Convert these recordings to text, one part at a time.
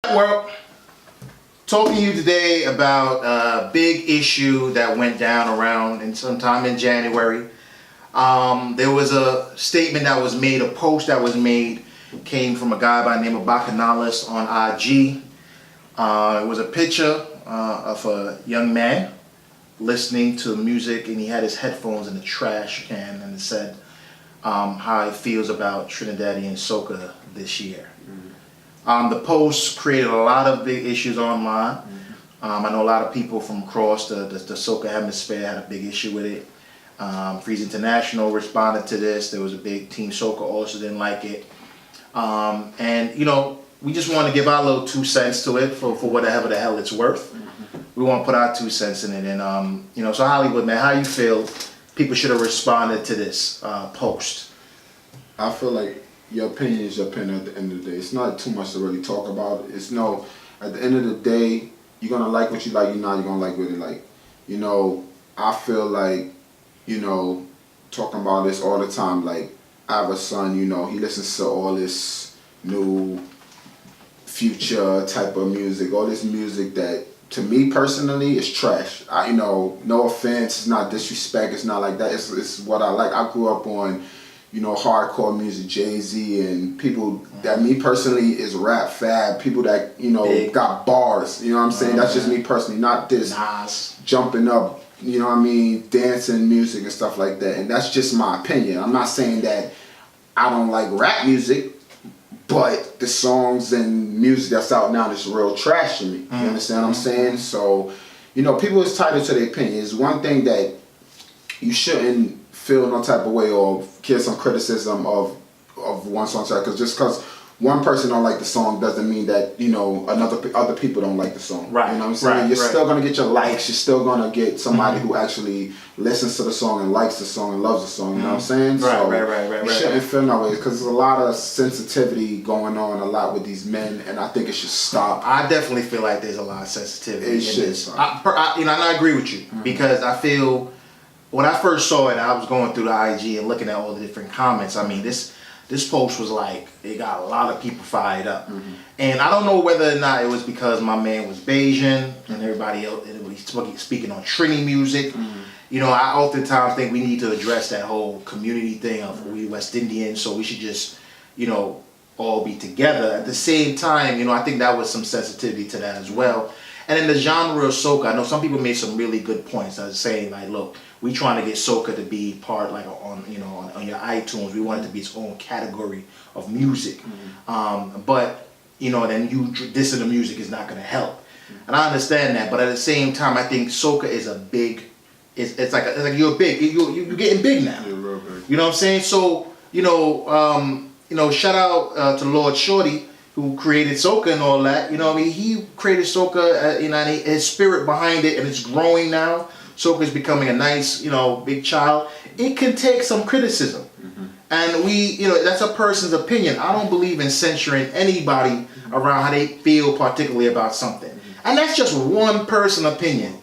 Well, talking to you today about a big issue that went down around sometime in January. There was a statement that was made, a post that was made, came from a guy by the name of Bacanalis on IG. It was a picture of a young man listening to music, and he had his headphones in the trash can, and it said how he feels about Trinidadian soca this year. The post created a lot of big issues online. I know a lot of people from across the soca hemisphere had a big issue with it. Freeze International responded to this. There was a big Team Soca also didn't like it. And you know, we just want to give our little 2 cents to it for whatever the hell it's worth. We want to put our 2 cents in it. And you know, so Hollywood, man, how you feel people should have responded to this post? I feel like your opinion is your opinion at the end of the day. It's not too much to really talk about. It's no, at the end of the day, you're going to like what you like, you're going to like what you like. You know, I feel like, you know, talking about this all the time, like, I have a son, you know, he listens to all this new future type of music, all this music that, to me personally, is trash. You know, no offense, it's not disrespect, it's not like that. It's what I like. I grew up on, you know, hardcore music, Jay-Z, and people that me personally is rap fab, people that, you know, got bars, you know what I'm saying? That's just me personally, not this jumping up, you know what I mean, dancing music and stuff like that. And that's just my opinion. I'm not saying that I don't like rap music, but the songs and music that's out now is real trash to me. You understand what I'm saying? So, you know, people is entitled to their opinion. It's one thing that you shouldn't feel no type of way or get some criticism of one song, because just because one person don't like the song doesn't mean that, you know, other people don't like the song. Right. You know what I'm saying? You're still gonna get your likes. You're still gonna get somebody who actually listens to the song and likes the song and loves the song. You know what I'm saying? Right. You shouldn't feel that way because there's a lot of sensitivity going on a lot with these men, and I think it should stop. I definitely feel like there's a lot of sensitivity. It should stop. You know, and I agree with you because I feel. When I first saw it, I was going through the IG and looking at all the different comments. I mean, this post was like, it got a lot of people fired up. And I don't know whether or not it was because my man was Bayesian and everybody else, and speaking on Trini music. You know, I oftentimes think we need to address that whole community thing of we West Indians, so we should just, you know, all be together. At the same time, you know, I think that was some sensitivity to that as well. And in the genre of soca, I know some people made some really good points. I was saying, like, look, we trying to get soca to be part, like, on, you know, on your iTunes. We want it to be its own category of music. But, you know, then dissing the music is not going to help. And I understand that. But at the same time, I think soca is a big, it's like you're big. You're getting big now. You're real big. You know what I'm saying? So, you know, shout out to Lord Shorty, who created soca and all that. You know what I mean? He created soca, you know, and his spirit behind it, and it's growing now. Soca is becoming a nice, you know, big child. It can take some criticism. And you know, that's a person's opinion. I don't believe in censoring anybody around how they feel particularly about something. And that's just one person's opinion.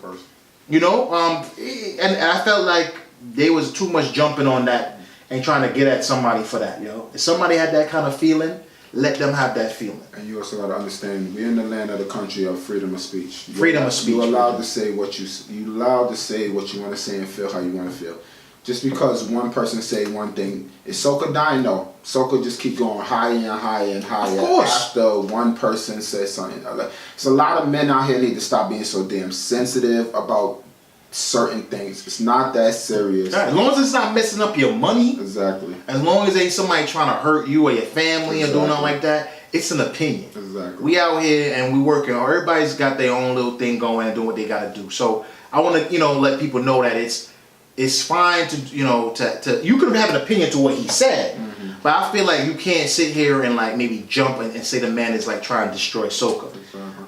You know, and I felt like there was too much jumping on that and trying to get at somebody for that, you know. If somebody had that kind of feeling, let them have that feeling. And you also got to understand, we're in the land of the country of freedom of speech. Freedom of speech. You're allowed to say what you allowed to say what you want to say and feel how you want to feel. Just because one person say one thing, is soca dying? No. Soca just keep going higher and higher and higher. Of course. After one person says something. There's a lot of men out here need to stop being so damn sensitive about certain things. It's not that serious. As long as it's not messing up your money. Exactly. As long as ain't somebody trying to hurt you or your family or doing nothing like that, it's an opinion. Exactly. We out here and we working. Everybody's got their own little thing going and doing what they got to do. So I want to, you know, let people know that it's fine to, you know, to you could have an opinion to what he said, but I feel like you can't sit here and like maybe jump and say the man is like trying to destroy soca.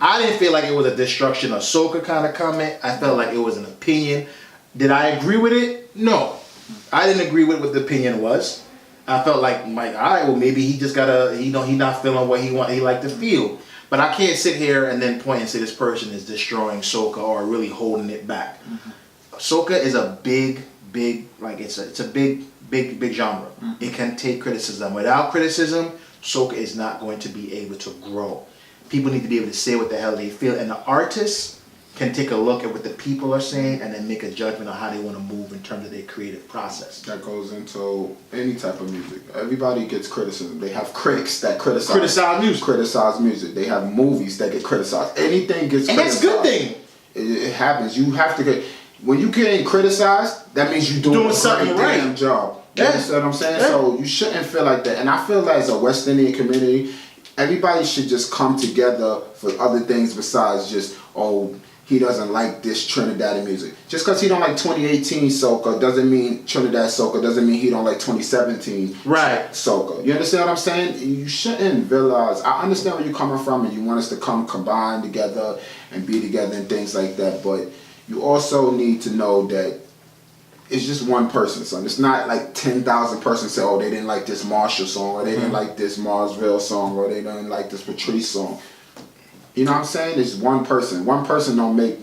I didn't feel like it was a destruction of soca kind of comment. I felt like it was an opinion. Did I agree with it? No. I didn't agree with what the opinion was. I felt like, all right, well, maybe he just gotta, you know, he not feeling what he like to feel. But I can't sit here and then point and say this person is destroying soca or really holding it back. Soca is a big, like it's a big genre. It can take criticism. Without criticism, soca is not going to be able to grow. people need to be able to say what the hell they feel, and the artists can take a look at what the people are saying and then make a judgment on how they want to move in terms of their creative process. That goes into any type of music. Everybody gets criticism. They have critics that criticize music. Criticize music. They have movies that get criticized. Anything gets And criticized. that's a good thing. It happens. You have to get. When you getting criticized, that means you're doing a something great right. damn job. You Yeah. understand what I'm saying? Yeah. So you shouldn't feel like that. And I feel like as a West Indian community, everybody should just come together for other things besides just, oh, he doesn't like this Trinidadian music. Just because he don't like 2018 soca doesn't mean Trinidad soca, doesn't mean he don't like 2017 Right. soca. You understand what I'm saying? You shouldn't realize, I understand where you're coming from and you want us to come combine together and be together and things like that, but you also need to know that it's just one person, son. It's not like 10,000 persons say, oh, they didn't like this Marshall song, or they didn't like this Marsville song, or they didn't like this Patrice song. You know what I'm saying? It's one person. One person don't make,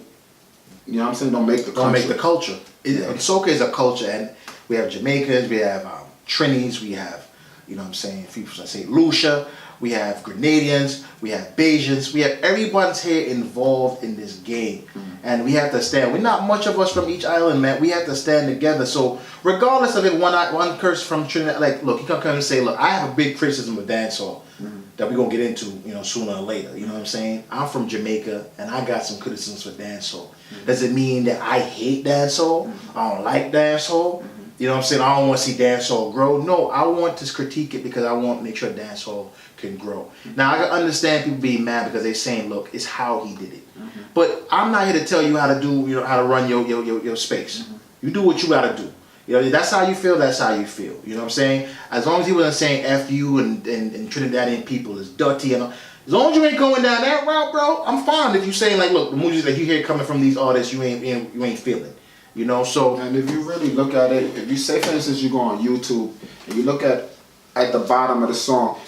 you know what I'm saying, don't make the culture. Don't make the culture. Yeah. Soca is a culture, and we have Jamaicans, we have Trinis, we have, you know what I'm saying, people say Lucia, we have Grenadians, we have Bajans, we have everyone's here involved in this game. And we have to stand. We're not much of us from each island, man. We have to stand together. So regardless of it, one curse from Trinidad, like, look, you can come and say, look, I have a big criticism of dancehall that we're going to get into, you know, sooner or later. You know what I'm saying? I'm from Jamaica, and I got some criticisms for dancehall. Does it mean that I hate dancehall? I don't like dancehall? You know what I'm saying? I don't want to see dancehall grow. No, I want to critique it because I want to make sure dancehall can grow. Now, I can understand people being mad because they're saying, look, it's how he did it. But I'm not here to tell you how to do, you know, how to run your space. You do what you got to do. You know, that's how you feel, that's how you feel. You know what I'm saying? As long as he wasn't saying F you and Trinidadian people is dirty and all. As long as you ain't going down that route, bro, I'm fine. If you saying like, look, the music that you hear coming from these artists, you ain't feeling. You know, so. And if you really look at it, if you say, for instance, you go on YouTube and you look at the bottom of the song,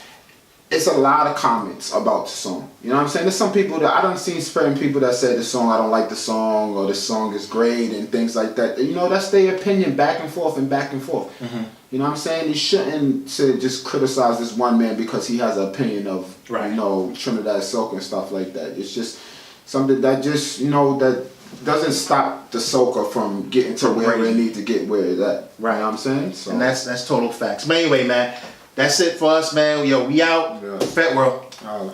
it's a lot of comments about the song. You know what I'm saying? There's some people that I done seen certain people that say the song, I don't like the song, or the song is great and things like that. You know, that's their opinion back and forth and back and forth. You know what I'm saying? You shouldn't say just criticize this one man because he has an opinion of, you know, Trinidad soca and stuff like that. It's just something that just, you know, that doesn't stop the soca from getting to where it need to get where it's at. Right. You know what I'm saying? So. And that's total facts. But anyway, man, that's it for us, man. Yo, we out. Yeah. FeteWorld.